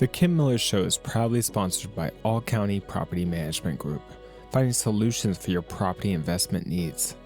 The Kim Miller Show is proudly sponsored by All County Property Management Group, finding solutions for your property investment needs.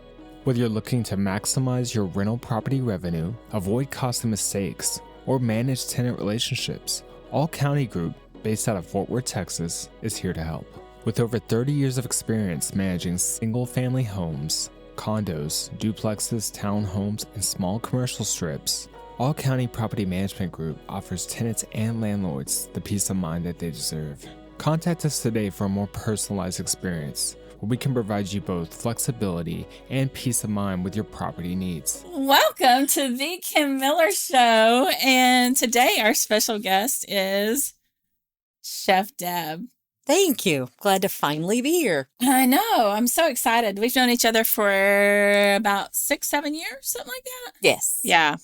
Whether you're looking to maximize your rental property revenue, avoid costly mistakes, or manage tenant relationships, All County Group, based out of Fort Worth, Texas, is here to help. With over 30 years of experience managing single-family homes, condos, duplexes, townhomes, and small commercial strips, All County Property Management Group offers tenants and landlords the peace of mind that they deserve. Contact us today for a more personalized experience, where we can provide you both flexibility and peace of mind with your property needs. Welcome to the Kim Miller Show. And today our special guest is Chef Deb. Thank you. Glad to finally be here. I know. I'm so excited. We've known each other for about 6-7 years, something like that. Yes. Yeah.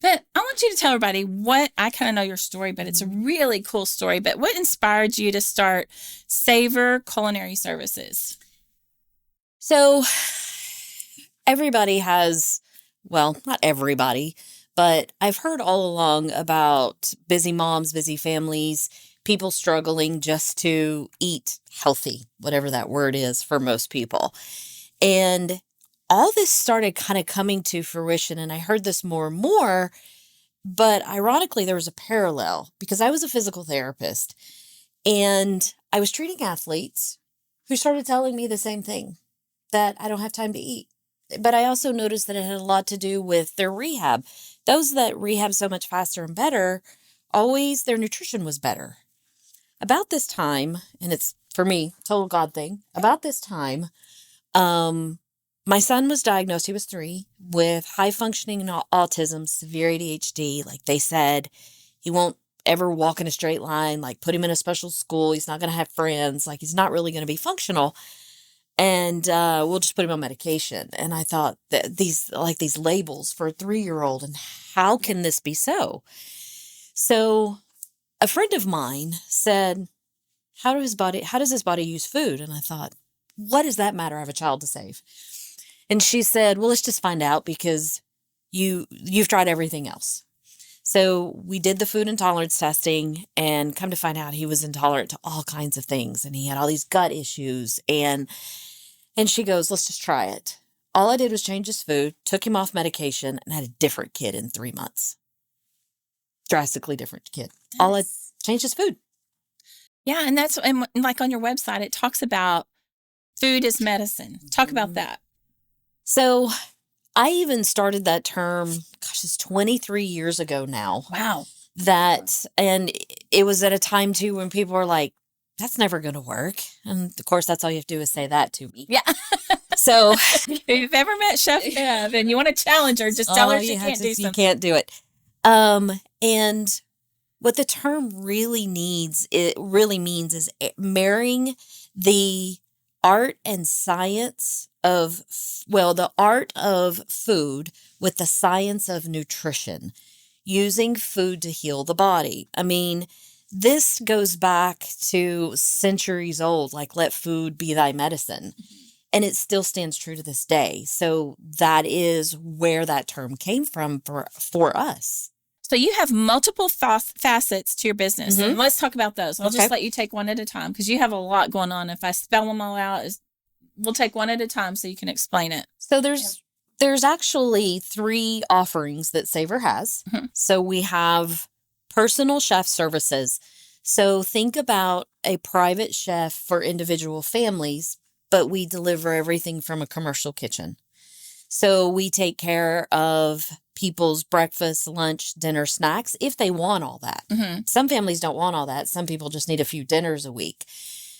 But I want you to tell everybody what, I kind of know your story, but it's a really cool story. But what inspired you to start Savor Culinary Services? So everybody has, well, not everybody, but I've heard all along about busy moms, busy families, people struggling just to eat healthy, whatever that word is for most people. And all this started kind of coming to fruition, and I heard this more and more, but ironically, there was a parallel because I was a physical therapist and I was treating athletes who started telling me the same thing, that I don't have time to eat. But I also noticed that it had a lot to do with their rehab. Those that rehab so much faster and better, always their nutrition was better. About this time, and it's, for me, total God thing, about this time, my son was diagnosed, he was 3, with high-functioning autism, severe ADHD. Like they said, he won't ever walk in a straight line, like put him in a special school, he's not going to have friends, like he's not really going to be functional, and we'll just put him on medication. And I thought that these labels for a 3-year-old, and how can this be so? So a friend of mine said, how does his body use food? And I thought, what does that matter? I have a child to save. And she said, well, let's just find out because you've tried everything else. So we did the food intolerance testing, and come to find out he was intolerant to all kinds of things. And he had all these gut issues. And she goes, let's just try it. All I did was change his food, took him off medication, and had a different kid in 3 months. Drastically different kid. All I changed his food. Yeah, and that's, and like on your website, it talks about food is medicine. Talk about that. So I even started that term, gosh, it's 23 years ago now. Wow. And it was at a time too when people were like, that's never going to work. And of course, that's all you have to do is say that to me. Yeah. So if you've ever met Chef Deb and you want to challenge her, just tell her she can't do something. You can't do it. And what the term really means is marrying the art and science of, the art of food with the science of nutrition, using food to heal the body. I mean, this goes back to centuries old, like let food be thy medicine. And it still stands true to this day. So that is where that term came from for us. So you have multiple facets to your business. Mm-hmm. And let's talk about those. I'll just let you take one at a time because you have a lot going on. If I spell them all out, we'll take one at a time so you can explain it. So there's actually 3 offerings that Savor has. Mm-hmm. So we have personal chef services. So think about a private chef for individual families, but we deliver everything from a commercial kitchen. So we take care of people's breakfast, lunch, dinner, snacks, if they want all that. Mm-hmm. Some families don't want all that. Some people just need a few dinners a week.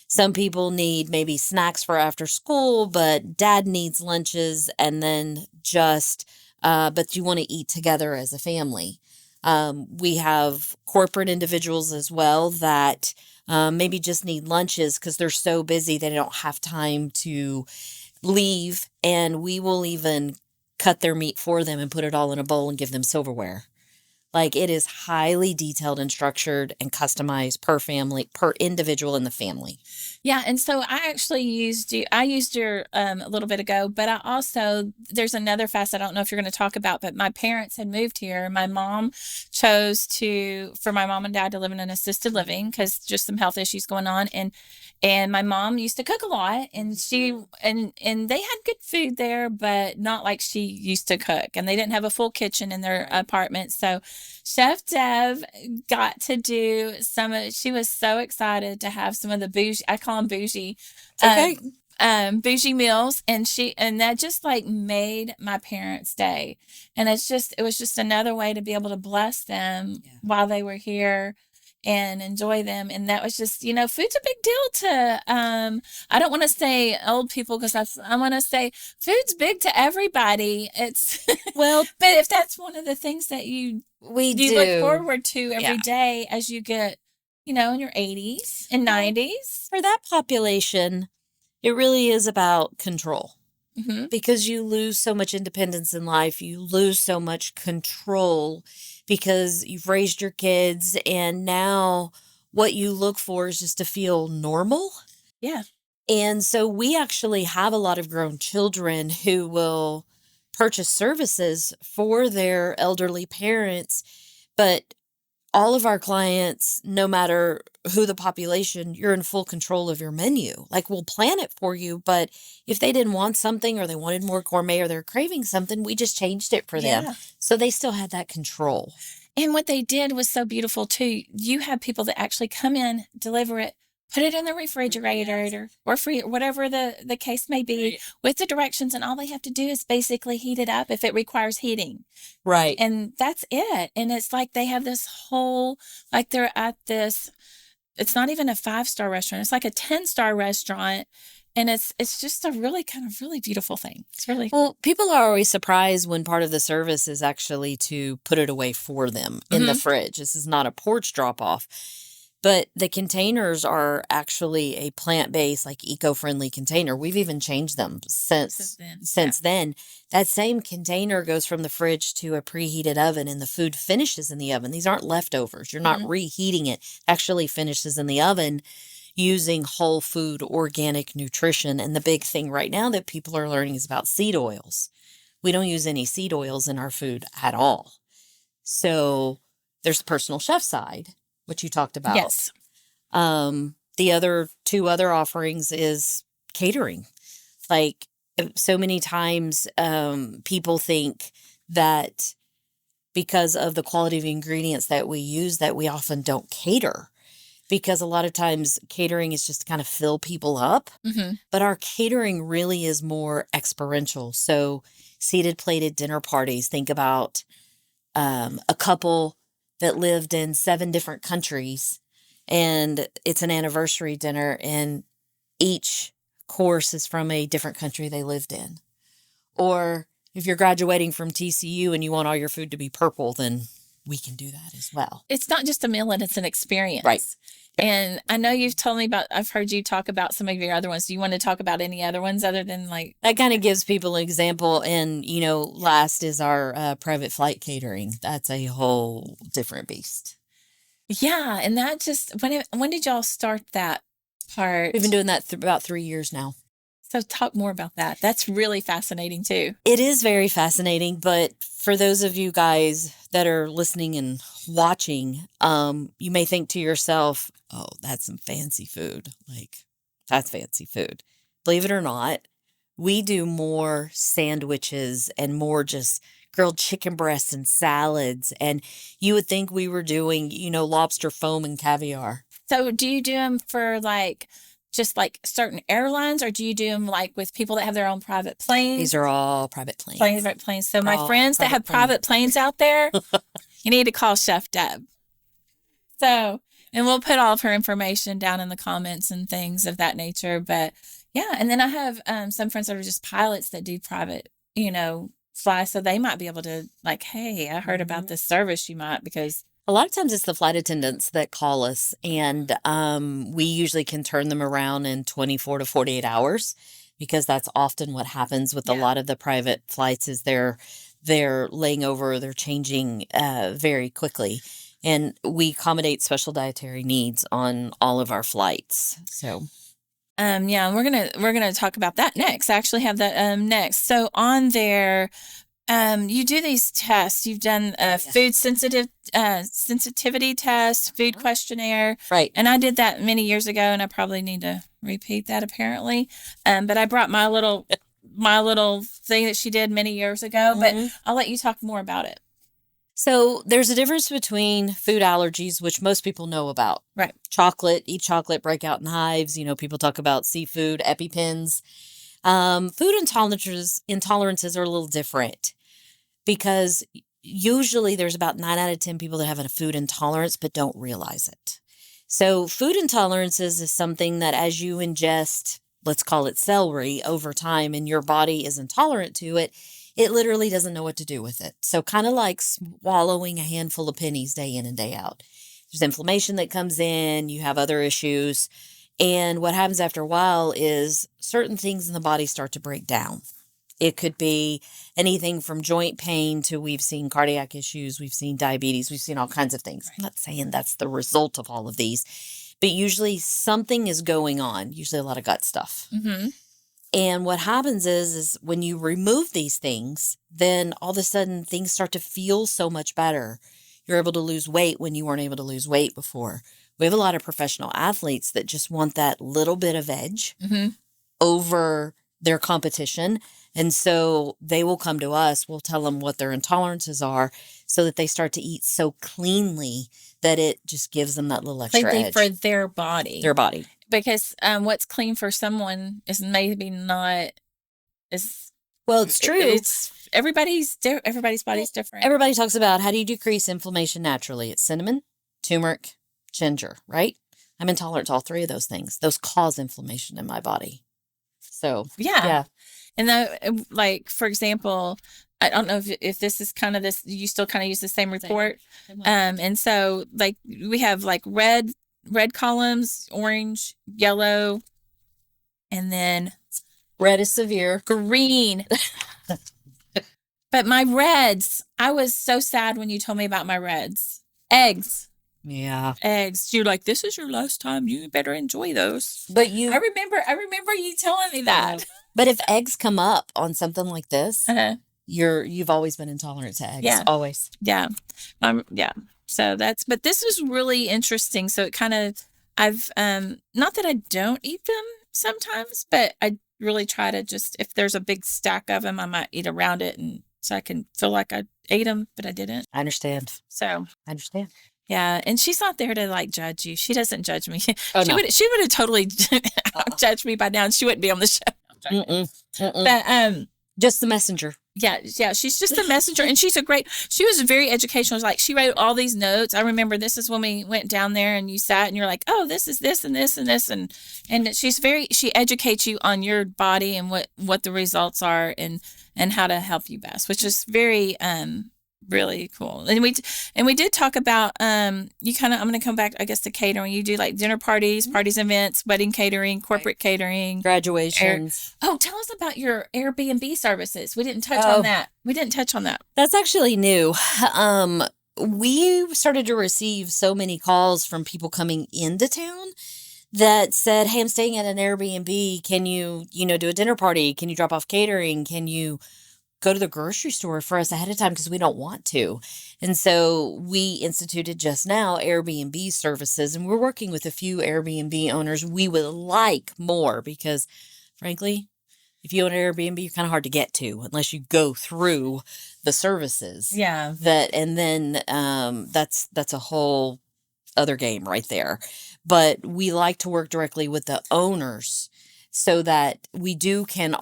Some people need maybe snacks for after school, but dad needs lunches, and then but you want to eat together as a family. We have corporate individuals as well that maybe just need lunches because they're so busy they don't have time to leave, and we will even cut their meat for them and put it all in a bowl and give them silverware. Like it is highly detailed and structured and customized per family, per individual in the family. Yeah, and so I actually used you. I used your a little bit ago, but I also there's another facet I don't know if you're going to talk about. But my parents had moved here. My mom chose for my mom and dad to live in an assisted living because just some health issues going on, and my mom used to cook a lot, and and they had good food there, but not like she used to cook, and they didn't have a full kitchen in their apartment, so. Chef Deb got to do she was so excited to have some of the bougie, I call them bougie, Okay. bougie meals. And that just like made my parents' day. And it was just another way to be able to bless them while they were here and enjoy them. And that was just, food's a big deal to, I don't want to say old people because I want to say food's big to everybody. It's, Well, but if that's one of the things that you look forward to every day as you get, in your 80s and 90s. For that population, it really is about control. Mm-hmm. Because you lose so much independence in life, you lose so much control because you've raised your kids, and now what you look for is just to feel normal. Yeah. And so we actually have a lot of grown children who will purchase services for their elderly parents, but all of our clients, no matter who the population, you're in full control of your menu. Like we'll plan it for you, but if they didn't want something or they wanted more gourmet or they're craving something, we just changed it for them. So they still had that control. And what they did was so beautiful too. You have people that actually come in, deliver it, put it in the refrigerator or free, whatever the case may be, with the directions, and all they have to do is basically heat it up if it requires heating. Right. And that's it. And it's like they have this whole, like they're at this, it's not even a 5-star restaurant. It's like a 10-star restaurant. And it's just a really really beautiful thing. It's really well. People are always surprised when part of the service is actually to put it away for them in the fridge. This is not a porch drop off, but the containers are actually a plant-based, like eco-friendly container. We've even changed them since then. That same container goes from the fridge to a preheated oven, and the food finishes in the oven. These aren't leftovers. You're not reheating it. It actually finishes in the oven using whole food, organic nutrition. And the big thing right now that people are learning is about seed oils. We don't use any seed oils in our food at all. So there's the personal chef side, which you talked about. Yes. The other two other offerings is catering. Like so many times people think that because of the quality of ingredients that we use that we often don't cater. Because a lot of times catering is just to kind of fill people up. But our catering really is more experiential. So seated, plated dinner parties. Think about a couple that lived in 7 different countries, and it's an anniversary dinner, and each course is from a different country they lived in. Or if you're graduating from TCU and you want all your food to be purple, then we can do that as well. It's not just a meal, and it's an experience. Right. And I know you've told me I've heard you talk about some of your other ones. Do you want to talk about any other ones other than like? That kind of gives people an example. And, last is our private flight catering. That's a whole different beast. Yeah. And that just, when did y'all start that part? We've been doing that about 3 years now. So talk more about that. That's really fascinating too. It is very fascinating, but for those of you guys that are listening and watching, you may think to yourself, oh, that's some fancy food. Like, that's fancy food. Believe it or not, we do more sandwiches and more just grilled chicken breasts and salads. And you would think we were doing, lobster foam and caviar. So do you do them for just like certain airlines, or do you do them like with people that have their own private planes? These are all private planes. Private planes. So my friends that have private planes out there, you need to call Chef Deb. So, and we'll put all of her information down in the comments and things of that nature. But yeah, and then I have some friends that are just pilots that do private, fly. So they might be able to like, hey, I heard about this service you might, because a lot of times it's the flight attendants that call us, and we usually can turn them around in 24 to 48 hours, because that's often what happens with a lot of the private flights is they're they're laying over, they're changing very quickly. And we accommodate special dietary needs on all of our flights. So yeah, and we're gonna talk about that next. I actually have that next. So on there, you do these tests. You've done a food sensitivity test, food questionnaire. Right. And I did that many years ago, and I probably need to repeat that apparently. But I brought my little thing that she did many years ago, but I'll let you talk more about it. So there's a difference between food allergies, which most people know about. Right. Chocolate, eat chocolate, break out in hives. People talk about seafood, EpiPens. Food intolerances are a little different because usually there's about 9 out of 10 people that have a food intolerance but don't realize it. So food intolerances is something that as you ingest, let's call it celery, over time and your body is intolerant to it, it literally doesn't know what to do with it. So kind of like swallowing a handful of pennies day in and day out. There's inflammation that comes in, you have other issues. And what happens after a while is certain things in the body start to break down. It could be anything from joint pain to we've seen cardiac issues, we've seen diabetes, we've seen all kinds of things. I'm not saying that's the result of all of these, but usually something is going on, usually a lot of gut stuff. Mm-hmm. And what happens is when you remove these things, then all of a sudden things start to feel so much better. You're able to lose weight when you weren't able to lose weight before. We have a lot of professional athletes that just want that little bit of edge over their competition. And so they will come to us. We'll tell them what their intolerances are so that they start to eat so cleanly that it just gives them that little extra edge. For their body. Their body. Because what's clean for someone is maybe not as well. It's true. It's everybody's body's different. Everybody talks about how do you decrease inflammation naturally? It's cinnamon, turmeric, ginger, right? I'm intolerant to all 3 of those things. Those cause inflammation in my body. So yeah. And that, like for example, I don't know if this is kind of this. You still kind of use the same report, and so like we have like red columns, orange, yellow, and then red is severe. Green. But my reds, I was so sad when you told me about my reds. Eggs. Yeah. Eggs. You're like, this is your last time. You better enjoy those. But I remember you telling me that. But if eggs come up on something like this, you've always been intolerant to eggs. Yeah. Always. Yeah. Yeah. So but this is really interesting. So it kind of, I've, not that I don't eat them sometimes, but I really try to just, if there's a big stack of them, I might eat around it. And so I can feel like I ate them, but I didn't. I understand. So. I understand. Yeah. And she's not there to like judge you. She doesn't judge me. Oh, she would have totally judged me by now and she wouldn't be on the show. But, just the messenger. Yeah. She's just the messenger. And she was very educational. Like she wrote all these notes. I remember this is when we went down there and you sat and you're like, oh, this is this and this and this. And she educates you on your body and what the results are and how to help you best, which is very, really cool. And we did talk about, I'm going to come back, I guess, to catering. You do like dinner parties, events, wedding catering, corporate catering, graduations. Tell us about your Airbnb services. We didn't touch on that. That's actually new. We started to receive so many calls from people coming into town that said, hey, I'm staying at an Airbnb. Can you, do a dinner party? Can you drop off catering? Can you go to the grocery store for us ahead of time because we don't want to? And so we instituted just now Airbnb services, and we're working with a few Airbnb owners. We would like more because, frankly, if you own an Airbnb, you're kind of hard to get to unless you go through the services. Yeah. That's a whole other game right there. But we like to work directly with the owners so that we can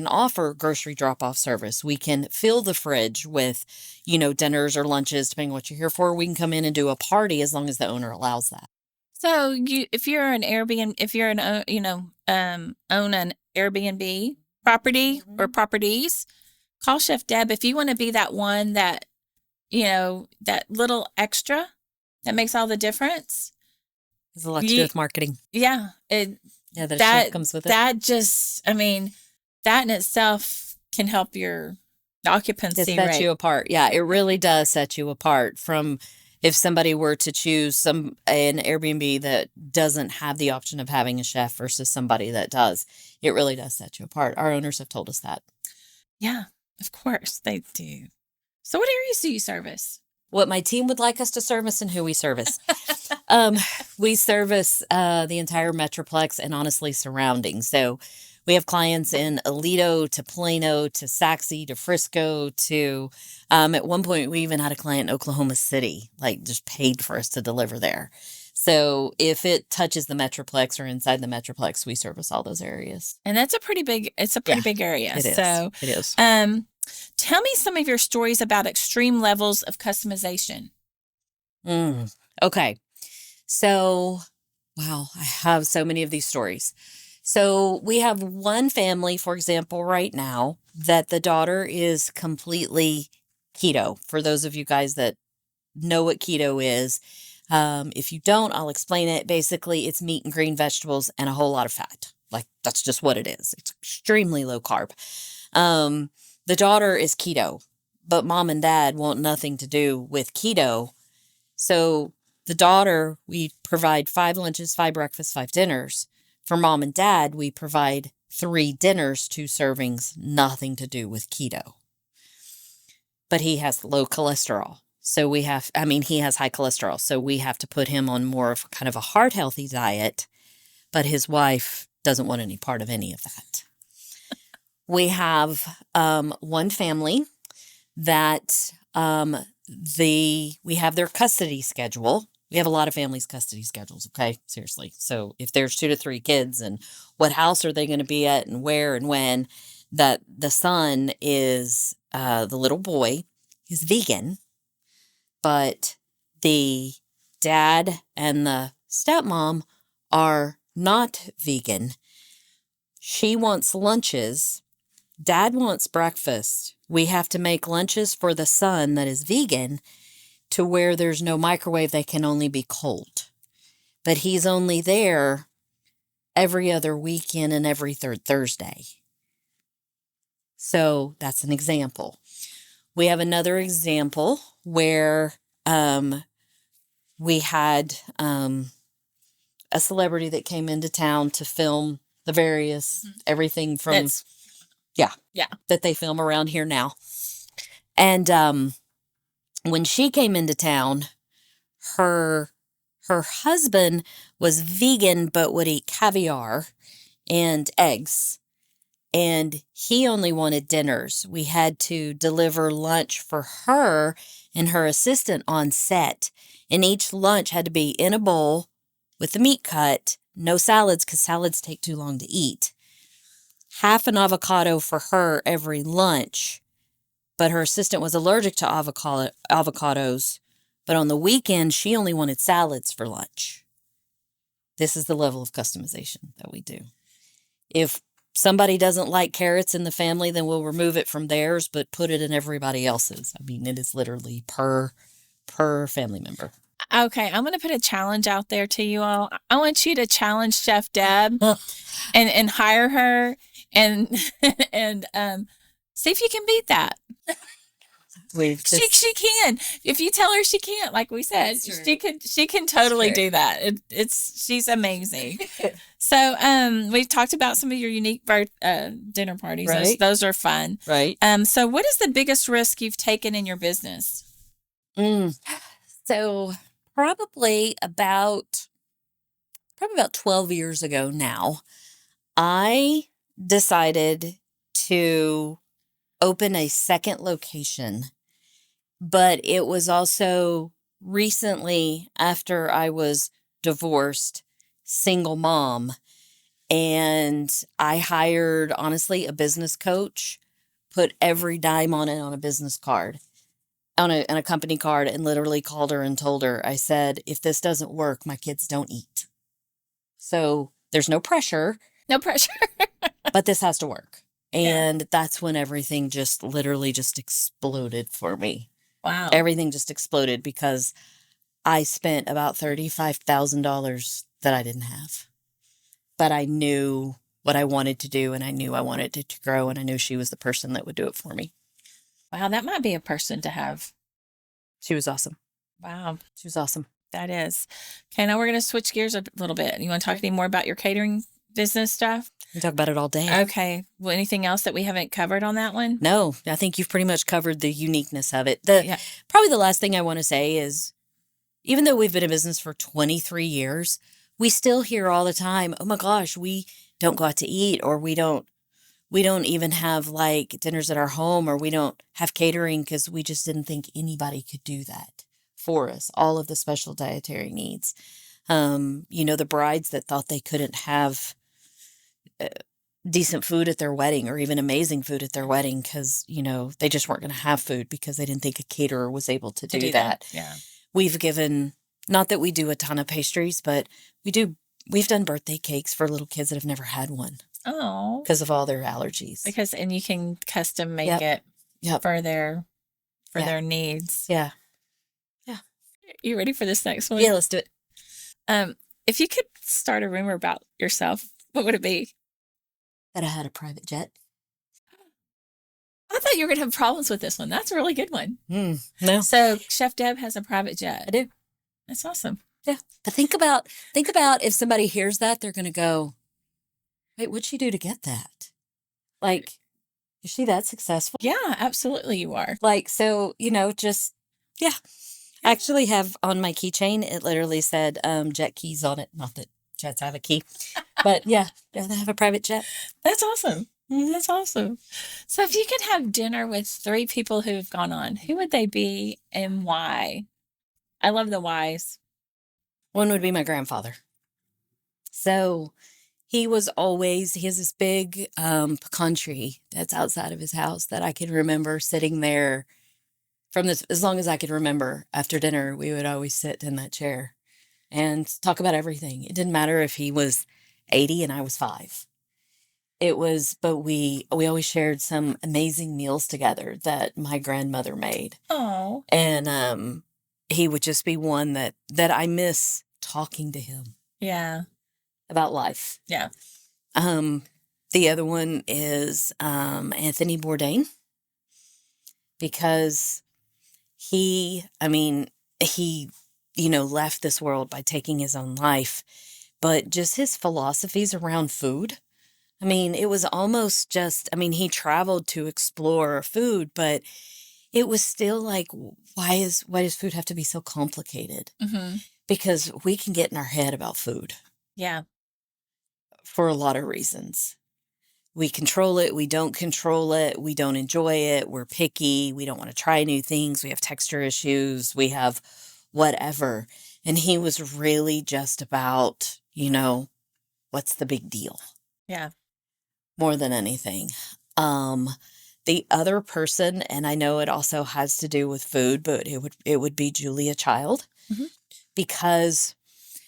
offer grocery drop-off service. We can fill the fridge with, dinners or lunches, depending on what you're here for. We can come in and do a party as long as the owner allows that. So if you're an Airbnb, own an Airbnb property or properties, call Chef Deb if you want to be that one that, that little extra that makes all the difference. There's a lot to do with marketing. Yeah. That comes with it. That just, that in itself can help your The It occupancy sets rate. you apart. Yeah, it really does set you apart from if somebody were to choose an Airbnb that doesn't have the option of having a chef versus somebody that does. It really does set you apart. Our owners have told us that. Yeah, of course they do. So what areas do you service? What my team would like us to service and who we service. We service the entire Metroplex and honestly surrounding. So we have clients in Aledo to Plano to Saxe to Frisco to, at one point, we even had a client in Oklahoma City, like just paid for us to deliver there. So if it touches the Metroplex or inside the Metroplex, we service all those areas. And that's a pretty big, it's a pretty big area. It is. So, It is. tell me some of your stories about extreme levels of customization. Okay. So, wow, I have so many of these stories. So we have one family, for example, right now that the daughter is completely keto. For those of you guys that know what keto is, if you don't, I'll explain it. Basically, it's meat and green vegetables and a whole lot of fat. Like that's just what it is. It's extremely low carb. The daughter is keto, but mom and dad want nothing to do with keto. So the daughter, we provide 5 lunches, 5 breakfasts, 5 dinners. For mom and dad, we provide 3 dinners, 2 servings, nothing to do with keto. But he has low cholesterol. So he has high cholesterol. So we have to put him on more of kind of a heart healthy diet. But his wife doesn't want any part of any of that. We have one family that we have their custody schedule. We have a lot of families' custody schedules, okay? Seriously. So if there's 2 to 3 kids and what house are they going to be at and where and when, that the son is, the little boy is vegan, but the dad and the stepmom are not vegan. She wants lunches. Dad wants breakfast. We have to make lunches for the son that is vegan to where there's no microwave. They can only be cold. But he's only there every other weekend and every third Thursday. So that's an example. We have another example where we had a celebrity that came into town to film the various, everything from... that they film around here now. And when she came into town, her husband was vegan but would eat caviar and eggs. And he only wanted dinners. We had to deliver lunch for her and her assistant on set. And each lunch had to be in a bowl with the meat cut, no salads because salads take too long to eat. Half an avocado for her every lunch, but her assistant was allergic to avocados, but on the weekend, she only wanted salads for lunch. This is the level of customization that we do. If somebody doesn't like carrots in the family, then we'll remove it from theirs, but put it in everybody else's. I mean, it is literally per family member. Okay, I'm going to put a challenge out there to you all. I want you to challenge Chef Deb and hire her and see if you can beat that. She can. If you tell her she can't, like we said, she can totally do that. She's amazing. So we've talked about some of your unique dinner parties. Right. Those are fun. Right. So what is the biggest risk you've taken in your business? So probably about 12 years ago now, I decided to open a second location, but it was also recently after I was divorced, single mom, and I hired, honestly, a business coach, put every dime on it on a business card, on a company card, and literally called her and told her, I said, if this doesn't work, my kids don't eat. So there's no pressure. No pressure. But this has to work. And that's when everything just literally just exploded for me. Wow. Everything just exploded because I spent about $35,000 that I didn't have. But I knew what I wanted to do, and I knew I wanted it to grow, and I knew she was the person that would do it for me. Wow, that might be a person to have. She was awesome. Wow, She was awesome. that is. Okay, now we're going to switch gears a little bit. You want to talk any more about your catering business stuff? We talk about it all day. Okay. Well, anything else that we haven't covered on that one? No, I think you've pretty much covered the uniqueness of it. Yeah. Probably the last thing I want to say is, even though we've been in business for 23 years, we still hear all the time, oh my gosh, we don't go out to eat, or we don't even have like dinners at our home, or we don't have catering because we just didn't think anybody could do that for us. All of the special dietary needs. The brides that thought they couldn't have decent food at their wedding, or even amazing food at their wedding, because, they just weren't going to have food because they didn't think a caterer was able to do that. Yeah. We've given, not that we do a ton of pastries, but we've done birthday cakes for little kids that have never had one. Oh. Because of all their allergies. And you can custom make it for their needs. Yeah. You ready for this next one? Yeah, let's do it. If you could start a rumor about yourself, what would it be? That I had a private jet. I thought you were going to have problems with this one. That's a really good one. No. So Chef Deb has a private jet. I do. That's awesome. Yeah. But think about if somebody hears that, they're going to go, wait, what'd she do to get that? Like, is she that successful? Yeah, absolutely you are. Like, so, just, yeah. I actually have on my keychain, it literally said jet keys on it. Not that jets have a key, but yeah, they have a private jet. That's awesome. That's awesome. So if you could have dinner with 3 people who've gone on, who would they be and why? I love the whys. One would be my grandfather. So he has this big pecan tree that's outside of his house that I can remember sitting there as long as I could remember. After dinner, we would always sit in that chair and talk about everything. It didn't matter if he was 80 and I was 5. But we always shared some amazing meals together that my grandmother made. Oh. And he would just be one that I miss talking to him. Yeah. About life. Yeah. The other one is Anthony Bourdain, because he left this world by taking his own life, but just his philosophies around food. It was almost just, he traveled to explore food, but it was still like, why does food have to be so complicated? Mm-hmm. Because we can get in our head about food. Yeah. For a lot of reasons. We control it. We don't control it. We don't enjoy it. We're picky. We don't want to try new things. We have texture issues. We have whatever. And he was really just about, what's the big deal? Yeah. More than anything. The other person, and I know it also has to do with food, but it would be Julia Child. Mm-hmm. Because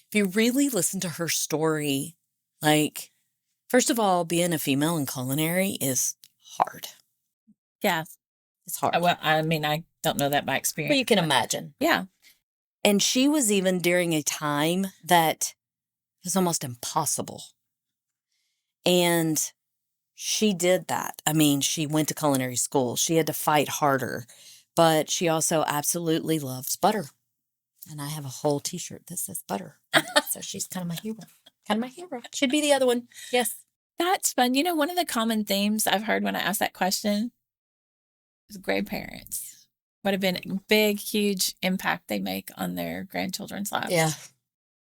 if you really listen to her story, like, first of all, being a female in culinary is hard. Yeah. It's hard. Well, I don't know that by experience. But you can imagine. Yeah. And she was even during a time that was almost impossible. And she did that. She went to culinary school. She had to fight harder. But she also absolutely loves butter. And I have a whole t-shirt that says butter. So she's kind of my hero. She'd be the other one. Yes. That's fun. One of the common themes I've heard when I ask that question is grandparents. What have been a big, huge impact they make on their grandchildren's lives. Yeah.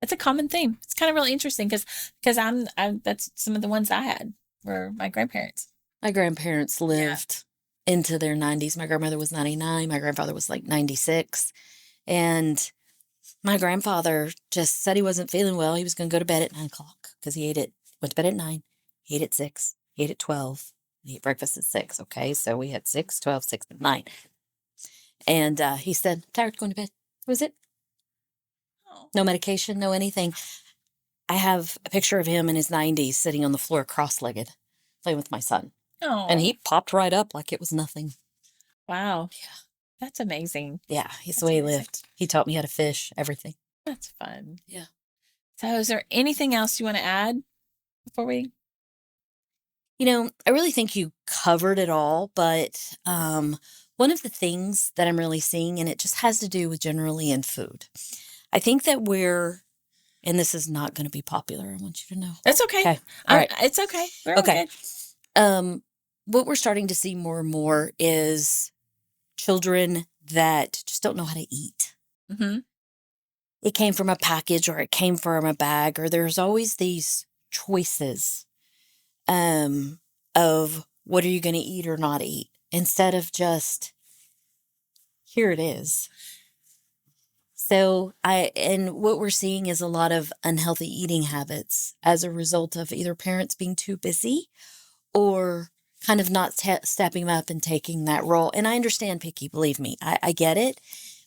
It's a common theme. It's kind of really interesting because I'm that's some of the ones I had were my grandparents. My grandparents lived into their 90s. My grandmother was 99. My grandfather was like 96. And my grandfather just said he wasn't feeling well. He was going to go to bed at 9 o'clock because went to bed at 9. He ate at 6. He ate at 12. He ate breakfast at 6. Okay. So we had 6, 12, 6, and 9. And he said, tired, going to bed. That was it. Oh. No medication, no anything. I have a picture of him in his 90s sitting on the floor cross-legged playing with my son. Oh. And he popped right up like it was nothing. Wow. Yeah. That's amazing. Yeah, he's the way he lived. He taught me how to fish, everything. That's fun. Yeah. So is there anything else you want to add before we? I really think you covered it all, but One of the things that I'm really seeing, and it just has to do with generally in food, I think that and this is not going to be popular. I want you to know. That's okay. Okay. All right. It's okay. We're all Okay. good. What we're starting to see more and more is children that just don't know how to eat. Mm-hmm. It came from a package or it came from a bag, or there's always these choices of what are you going to eat or not eat, instead of just, here it is. So what we're seeing is a lot of unhealthy eating habits as a result of either parents being too busy or kind of not stepping up and taking that role. And I understand picky, believe me, I get it.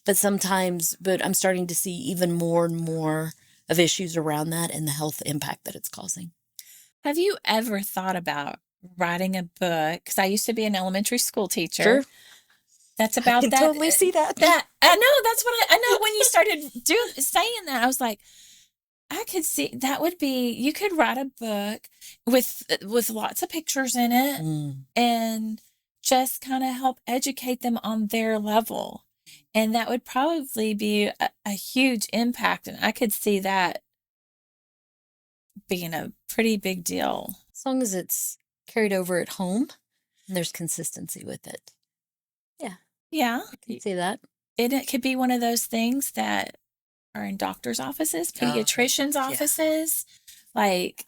But I'm starting to see even more and more of issues around that and the health impact that it's causing. Have you ever thought about writing a book? Because I used to be an elementary school teacher. Sure. That's about I can that. totally see that. I know. That's what I know. When you started saying that, I was like, I could see that would be. You could write a book with lots of pictures in it, and just kind of help educate them on their level, and that would probably be a huge impact. And I could see that being a pretty big deal. As long as it's carried over at home and there's consistency with it. Yeah. I can see that. And it could be one of those things that are in doctors' offices, pediatricians' offices, like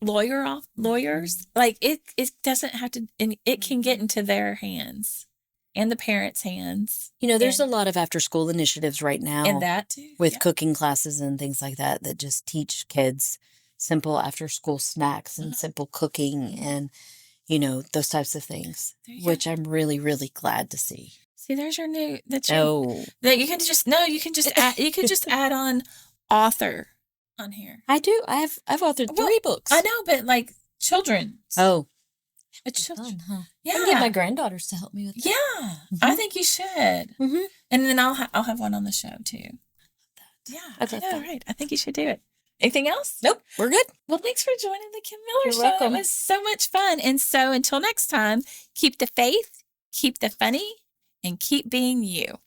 lawyers. Like it doesn't have to, and it can get into their hands and the parents' hands. There's a lot of after-school initiatives right now. And that too. With cooking classes and things like that just teach kids simple after-school snacks and simple cooking and those types of things, which I'm really, really glad to see. See, there's your new, that you can just add on author on here. I do. I've authored 3 books. I know, but like children's. Oh. It's children. Fun, huh? Yeah. I can get my granddaughters to help me with that. Yeah. Mm-hmm. I think you should. Mm-hmm. And then I'll have one on the show too. Yeah. I know, right. I think you should do it. Anything else? Nope. We're good. Well, thanks for joining the Kim Miller You're Show. welcome. It was so much fun. And so until next time, keep the faith, keep the funny, and keep being you.